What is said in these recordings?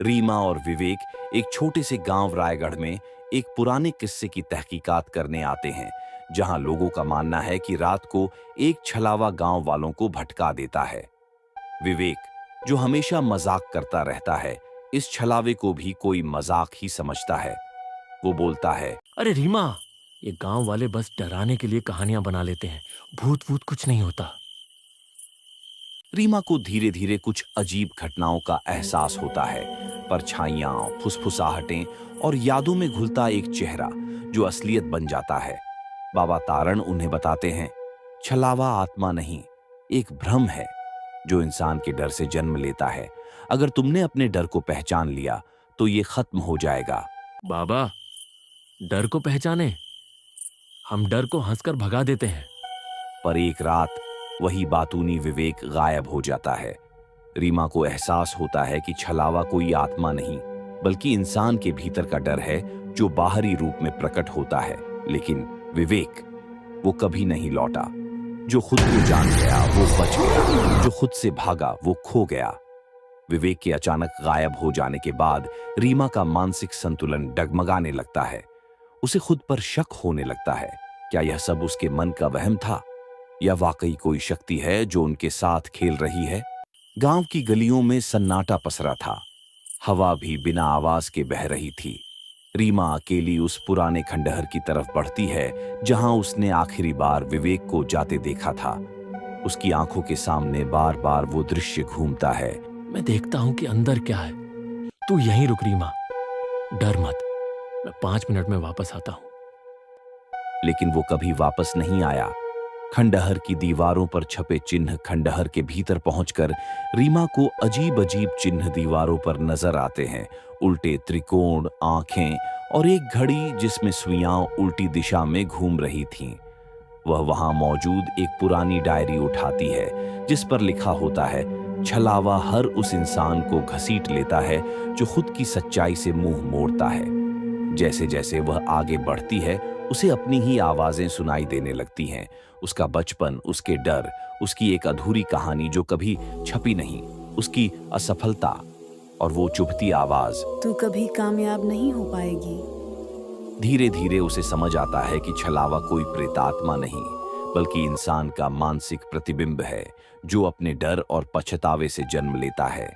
रीमा और विवेक एक छोटे से गांव रायगढ़ में एक पुराने किस्से की तहकीकात करने आते हैं, जहां लोगों का मानना है कि रात को एक छलावा गांव वालों को भटका देता है। विवेक, जो हमेशा मजाक करता रहता है, इस छलावे को भी कोई मजाक ही समझता है। वो बोलता है, अरे रीमा, ये गांव वाले बस डराने के लिए कहानियां बना लेते हैं। भूत वूत कुछ नहीं होता। रीमा को धीरे धीरे कुछ अजीब घटनाओं का एहसास होता है। परछाइयां, फुसफुसाहटें और यादों में घुलता एक चेहरा जो असलियत बन जाता है। बाबा तारण उन्हें बताते हैं, छलावा आत्मा नहीं, एक भ्रम है जो इंसान के डर से जन्म लेता है। अगर तुमने अपने डर को पहचान लिया तो ये खत्म हो जाएगा। बाबा, डर को पहचाने? हम डर को हंसकर भगा देते हैं। पर एक रात वही बातूनी विवेक गायब हो जाता है। रीमा को एहसास होता है कि छलावा कोई आत्मा नहीं, बल्कि इंसान के भीतर का डर है जो बाहरी रूप में प्रकट होता है। लेकिन विवेक, वो कभी नहीं लौटा। जो खुद को जान गया वो बच गया, जो खुद से भागा वो खो गया। विवेक के अचानक गायब हो जाने के बाद रीमा का मानसिक संतुलन डगमगाने लगता है। उसे खुद पर शक होने लगता है। क्या यह सब उसके मन का वहम था, या वाकई कोई शक्ति है जो उनके साथ खेल रही है? गांव की गलियों में सन्नाटा पसरा था। हवा भी बिना आवाज के बह रही थी। रीमा अकेली उस पुराने खंडहर की तरफ बढ़ती है जहां उसने आखिरी बार विवेक को जाते देखा था। उसकी आंखों के सामने बार बार वो दृश्य घूमता है। मैं देखता हूं कि अंदर क्या है। तू यहीं रुक रीमा, डर मत। मैं 5 मिनट में वापस आता हूं। लेकिन वो कभी वापस नहीं आया। खंडहर की दीवारों पर छपे चिन्ह खंडहर के भीतर पहुंचकर रीमा को अजीब अजीब चिन्ह दीवारों पर नजर आते हैं। उल्टे त्रिकोण, आंखें और एक घड़ी जिसमें सुइयां उल्टी दिशा में घूम रही थीं। वह वहां मौजूद एक पुरानी डायरी उठाती है जिस पर लिखा होता है, छलावा हर उस इंसान को घसीट लेता है जो खुद की सच्चाई से मुंह मोड़ता है। जैसे जैसे वह आगे बढ़ती है उसे अपनी ही आवाजें सुनाई देने लगती हैं। उसका बचपन, उसके डर, उसकी एक अधूरी कहानी जो कभी छपी नहीं, उसकी असफलता और वो चुभती आवाज, तू कभी कामयाब नहीं हो पाएगी। धीरे धीरे उसे समझ आता है कि छलावा कोई प्रेतात्मा नहीं, बल्कि इंसान का मानसिक प्रतिबिंब है जो अपने डर और पछतावे से जन्म लेता है।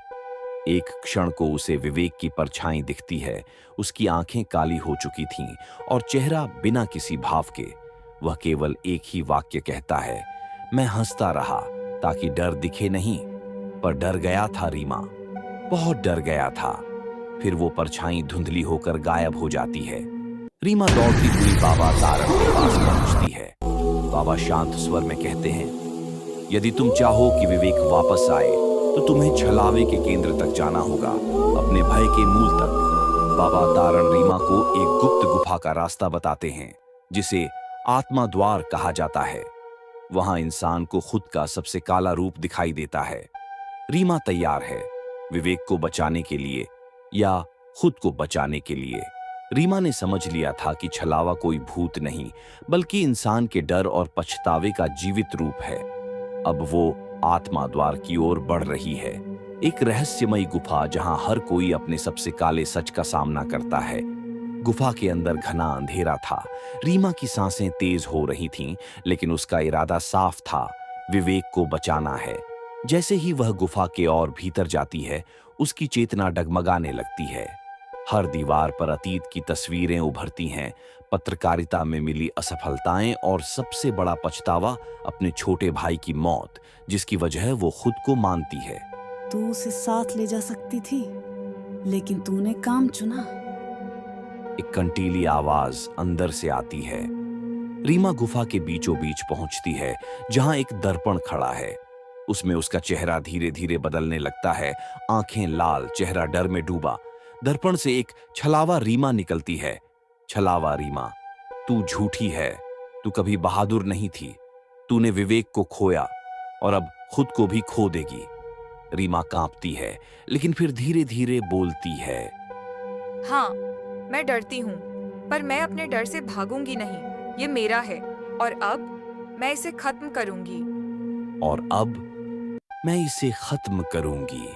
एक क्षण को उसे विवेक की परछाई दिखती है। उसकी आंखें काली हो चुकी थीं और चेहरा बिना किसी भाव के। वह केवल एक ही वाक्य कहता है, मैं हंसता रहा ताकि डर दिखे नहीं, पर डर गया था रीमा, बहुत डर गया था। फिर वो परछाई धुंधली होकर गायब हो जाती है। रीमा दौड़ती हुई बाबा तारण के पास पहुंचती है। बाबा शांत स्वर में कहते हैं, यदि तुम चाहो कि विवेक वापस आए तो तुम्हें छलावे के केंद्र तक जाना होगा, अपने भय के मूल तक। बाबा तारण रीमा को एक गुप्त गुफा का रास्ता बताते हैं जिसे आत्मा द्वार कहा जाता है। वहां इंसान को खुद का सबसे काला रूप दिखाई देता है। रीमा तैयार है, विवेक को बचाने के लिए या खुद को बचाने के लिए। रीमा ने समझ लिया था कि छलावा कोई भूत नहीं, बल्कि इंसान के डर और पछतावे का जीवित रूप है। अब वो आत्मा द्वार की ओर बढ़ रही है, एक रहस्यमयी गुफा जहां हर कोई अपने सबसे काले सच का सामना करता है। गुफा के अंदर घना अंधेरा था। रीमा की सांसें तेज हो रही थीं, लेकिन उसका इरादा साफ था, विवेक को बचाना है। जैसे ही वह गुफा के और भीतर जाती है, उसकी चेतना डगमगाने लगती है। हर दीवार पर अतीत की तस्वीरें उभरती हैं, पत्रकारिता में मिली असफलताएं और सबसे बड़ा पछतावा, अपने छोटे भाई की मौत, जिसकी वजह वो खुद को मानती है। तू उसे साथ ले जा सकती थी, लेकिन तूने काम चुना। एक कंटीली आवाज अंदर से आती है। रीमा गुफा के बीचों बीच पहुंचती है जहां एक दर्पण खड़ा है। उसमें उसका चेहरा धीरे धीरे बदलने लगता है, आंखें लाल, चेहरा डर में डूबा। दर्पण से एक छलावा रीमा निकलती है। छलावा रीमा, तू झूठी है, तू कभी बहादुर नहीं थी, तूने विवेक को खोया और अब खुद को भी खो देगी। रीमा कांपती है, लेकिन फिर धीरे धीरे बोलती है, हाँ, मैं डरती हूँ, पर मैं अपने डर से भागूंगी नहीं। ये मेरा है और अब मैं इसे खत्म करूंगी। और अब मैं इसे खत्म करूंगी।